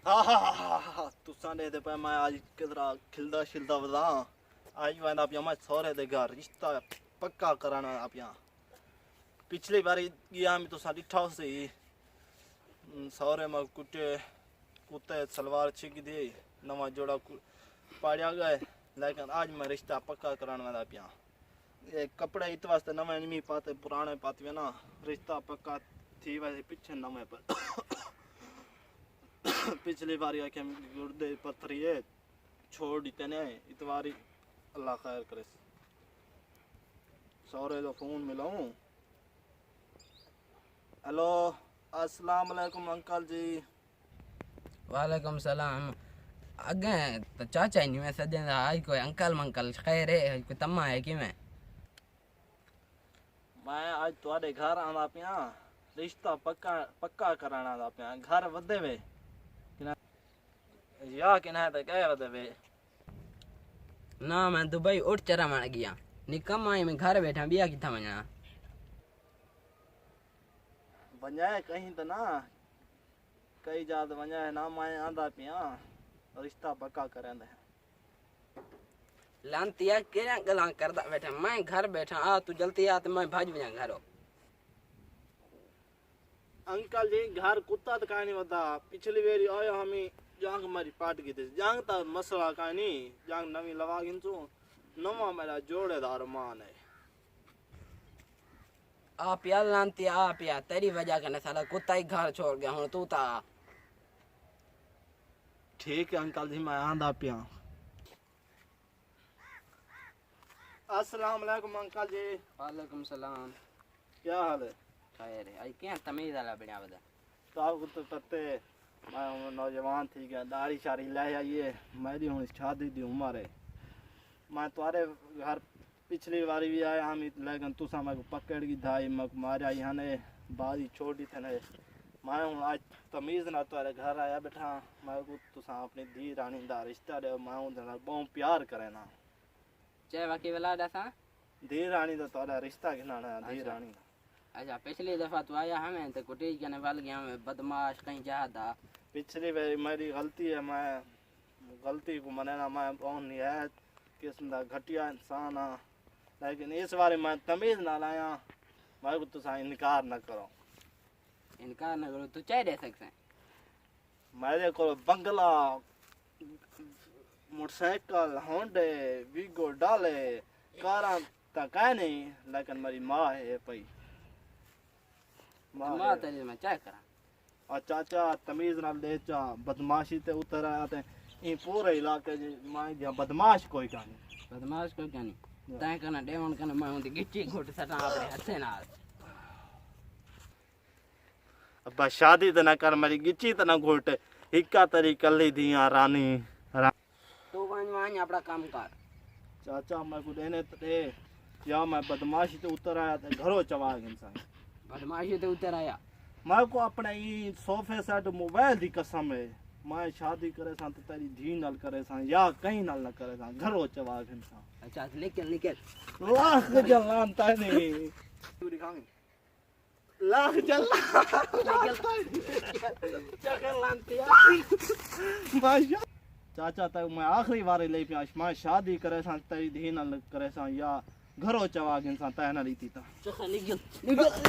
हाँ हाँ हाँ हाँ हाँ तुसा ने ते पे मैं आज किधरा खिलदा शिलदा बदा आज वांदा पिया मैं सौरे दे घर रिश्ता पक्का कराना आप यहाँ पिछली बारी गया मैं तुसा डिठा सी सौरे में कुटे कुत्ते सलवार छिक दी नवा जोड़ा पाड़िया गए लेकिन आज मैं रिश्ता पक्का कराने वाला पिया ये कपड़े इत वास्ते नवे नहीं पाते पुराने पाते ना रिश्ता पक्का थी वैसे पीछे नवे पर पिछली बारी आके गुर्दे पत्थरी है छोड़ दी तेने इतवारी अल्लाह खैर करे सौरे तो फोन मिलाऊं हेलो अस्सलाम वालेकुम अंकल जी वालेकुम सलाम अगे तो चाचा ही नहीं मैं सदे आज कोई अंकल मंकल खैर है कोई तम्मा है कि मैं आज तुम्हारे घर आना पिया रिश्ता पक्का पक्का कराना था पिया घर वधे वे या कि ना तो कह वधे वे ना मैं दुबई उठ चरा मार गया निकम आई मैं घर बैठा बिया किथा वना वंजाए कहीं तो ना कई जात वंजाए ना मैं आंदा पिया रिश्ता पक्का करेंदे लांतिया केरा गला करदा बैठा मैं घर बैठा आ तू जल्दी आ तो मैं भाज वना घरो अंकल जी घर कुत्ता तो कहानी बता पिछली बेरी आयो हमी जांग हमारी पाट की थी जांग ता मसला कहानी जांग नवी लवा गिनसू नवा मेरा जोड़ेदार मान है आ पिया लांतिया आ पिया तेरी वजह कने साला कुत्ता ही घर छोड़ गया हूं तू ता ठीक है अंकल जी मैं आंदा पिया अस्सलाम वालेकुम अंकल जी वालेकुम सलाम क्या हाल है खैर है आई क्या तमीज वाला बढ़िया बता साहब तो पत्ते मैं नौजवान थी गया दाढ़ी शारी ले आइए मेरी हूँ शादी दी उम्र है मैं तुम्हारे घर पिछली बारी भी आया हम लेकिन तुसा मैं पकड़ की धाई मैं मारा यहाँ ने बाजी छोड़ी थे ने मैं हूँ आज तमीज़ ना तुम्हारे घर आया बैठा मैं को तुसा अपनी धी रानी दा रिश्ता दे मैं हूँ बहुत प्यार करे ना चाहे बाकी वाला दसा धी रानी दा तुम्हारा रिश्ता घिनाना धी रानी अच्छा पिछली दफा तू आया हमें तो कुटी कने वाल गया मैं बदमाश कहीं जा था पिछली बारी मेरी गलती है मैं गलती को मनाना मैं बहुत निहायत किस्म का घटिया इंसान हाँ लेकिन इस बार मैं तमीज़ ना लाया मैं को तुसा इनकार न करो इनकार न करो तू चाय दे सकते मेरे को बंगला मोटरसाइकिल होंडे वीगो डाले कारा तक है नहीं लेकिन मेरी माँ है पई माँ तेरी मैं चाय करा और चाचा तमीज़ ना ले चा बदमाशी ते उतर आया थे इन पूरे इलाके में जहाँ बदमाश कोई कहानी बदमाश कोई क्या नहीं तय करना डेवन करना मैं उनकी गिट्टी घुट सटा अपने हथे नाल अब शादी तो ना कर मेरी गिच्ची तो ना घुट हिक्का तरी कली दिया रानी तू वांज अपना काम कर चाचा मैं को देने थे या मैं बदमाशी तो उतर आया था घरों चवा इंसान बदमाशी तो उतर आया मैं को अपने ई सोफे सेट मोबाइल दी कसम है मैं शादी करे सा तो तेरी धी नल करे सा या कहीं नल न करे सा घरों चवा इंसान अच्छा लेकिन लेकिन लाख जलान ता नहीं तू दिखाएंगे लाख जलान चकर लानती है चाचा तक मैं आखिरी बार ले पिया मैं शादी करे सा तेरी धी नल करे सा या घरों चवा इंसान तय न रीति ता चखा निकल